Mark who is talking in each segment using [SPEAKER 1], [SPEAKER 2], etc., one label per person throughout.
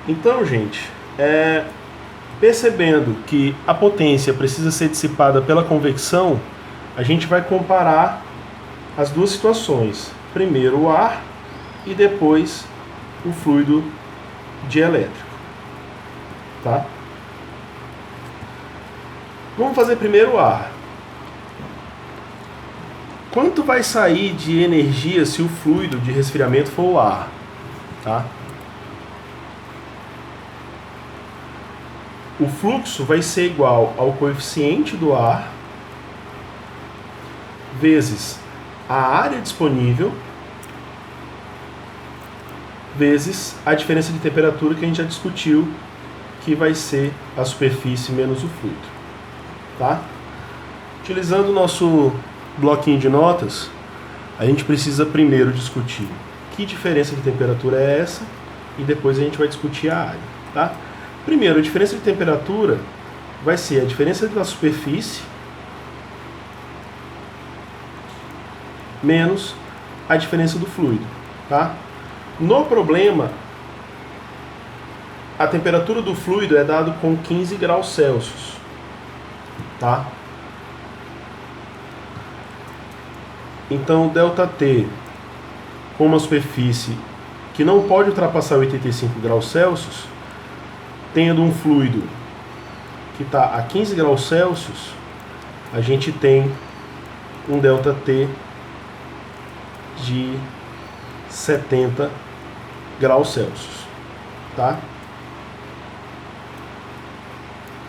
[SPEAKER 1] Então, gente, percebendo que a potência precisa ser dissipada pela convecção, a gente vai comparar as duas situações. Primeiro o ar e depois o fluido dielétrico. Tá? Vamos fazer primeiro o ar. Quanto vai sair de energia se o fluido de resfriamento for o ar? Tá? O fluxo vai ser igual ao coeficiente do ar vezes a área disponível vezes a diferença de temperatura que a gente já discutiu, que vai ser a superfície menos o fluido. Tá? Utilizando o nosso bloquinho de notas, a gente precisa primeiro discutir que diferença de temperatura é essa e depois a gente vai discutir a área. Tá? Primeiro, a diferença de temperatura vai ser a diferença da superfície menos a diferença do fluido. Tá? No problema, a temperatura do fluido é dado com 15 graus Celsius. Tá? Então, ΔT com uma superfície que não pode ultrapassar 85 graus Celsius, tendo um fluido que está a 15 graus Celsius, a gente tem um ΔT de 70 graus Celsius. Tá?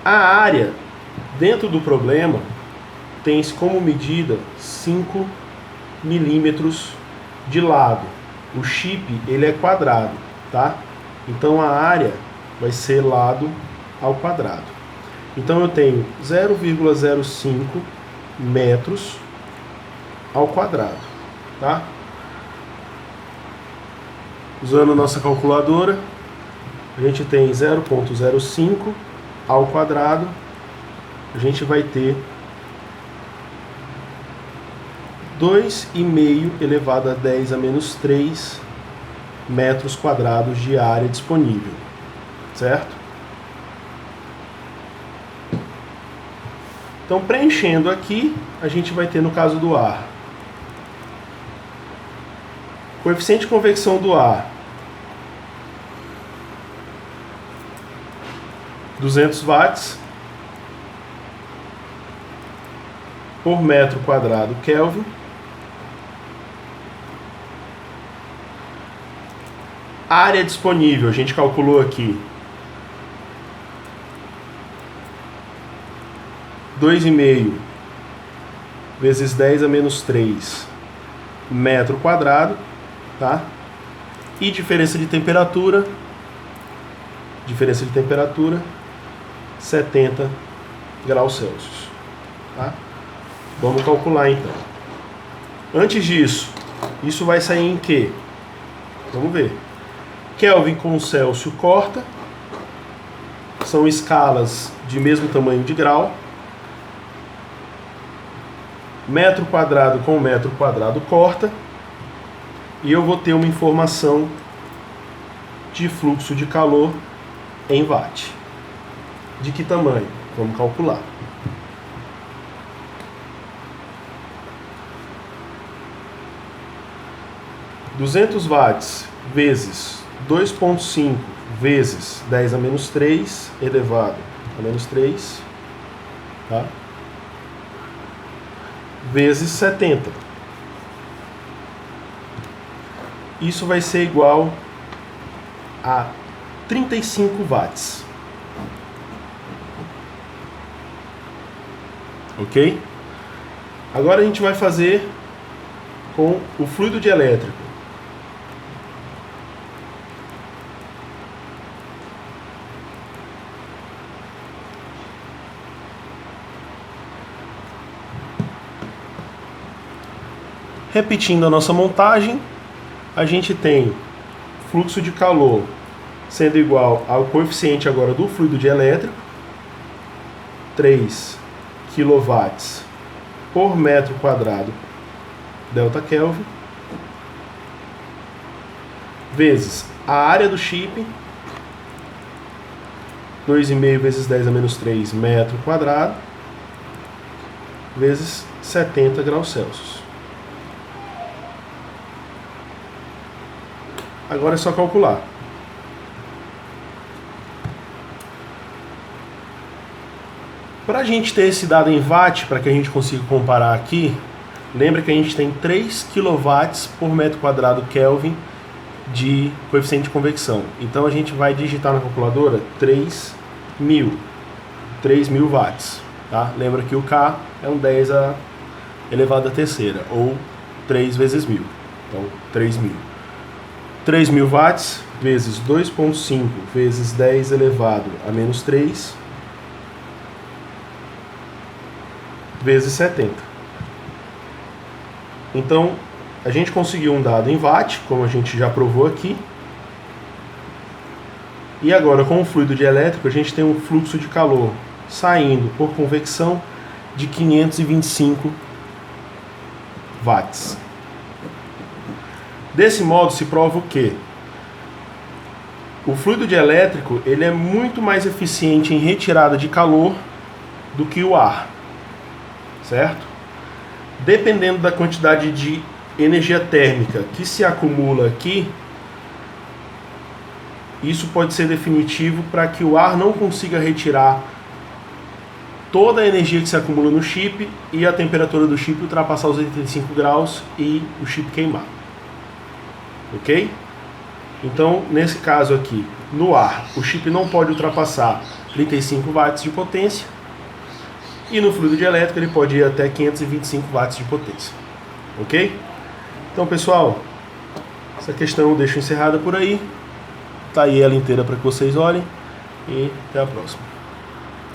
[SPEAKER 1] A área dentro do problema tem-se como medida 5 milímetros de lado. O chip ele é quadrado, tá? Então a área vai ser lado ao quadrado. Então eu tenho 0,05 metros ao quadrado, tá? Usando a nossa calculadora, a gente tem 0,05 ao quadrado, a gente vai ter 2,5 elevado a 10 a menos 3 metros quadrados de área disponível, certo? Então, preenchendo aqui, a gente vai ter no caso do ar, coeficiente de convecção do ar, 200 watts por metro quadrado Kelvin. Área disponível, a gente calculou aqui 2,5 vezes 10 a menos 3 metro quadrado, tá? E diferença de temperatura 70 graus Celsius, tá? Vamos calcular então. Antes disso, isso vai sair em quê? Vamos ver. Kelvin com Celsius corta, são escalas de mesmo tamanho de grau. Metro quadrado com metro quadrado corta, e eu vou ter uma informação de fluxo de calor em watt. De que tamanho? Vamos calcular. (200 watts vezes 2,5 vezes 10 a menos 3 elevado a menos 3, tá? Vezes 70. Isso vai ser igual a 35 watts. Ok? Agora a gente vai fazer com o fluido dielétrico. Repetindo a nossa montagem, a gente tem fluxo de calor sendo igual ao coeficiente agora do fluido dielétrico, 3 kW por metro quadrado ΔK, vezes a área do chip, 2,5 vezes 10 a menos 3 metro quadrado, vezes 70 graus Celsius. Agora é só calcular. Para a gente ter esse dado em watt, para que a gente consiga comparar aqui, lembra que a gente tem 3 kW por metro quadrado Kelvin de coeficiente de convecção. Então a gente vai digitar na calculadora 3.000 watts. Tá? Lembra que o K é um 10 elevado à terceira, ou 3 vezes 1000. Então 3.000. 3.000 watts vezes 2,5 vezes 10 elevado a menos 3 vezes 70. Então, a gente conseguiu um dado em watt, como a gente já provou aqui. E agora, com o fluido dielétrico, a gente tem um fluxo de calor saindo por convecção de 525 watts. Desse modo, se prova o quê? O fluido dielétrico ele é muito mais eficiente em retirada de calor do que o ar. Certo? Dependendo da quantidade de energia térmica que se acumula aqui, isso pode ser definitivo para que o ar não consiga retirar toda a energia que se acumula no chip e a temperatura do chip ultrapassar os 85 graus e o chip queimar. Ok? Então, nesse caso aqui, no ar, o chip não pode ultrapassar 35 watts de potência. E no fluido dielétrico ele pode ir até 525 watts de potência. Ok? Então, pessoal, essa questão eu deixo encerrada por aí. Tá aí ela inteira para que vocês olhem. E até a próxima.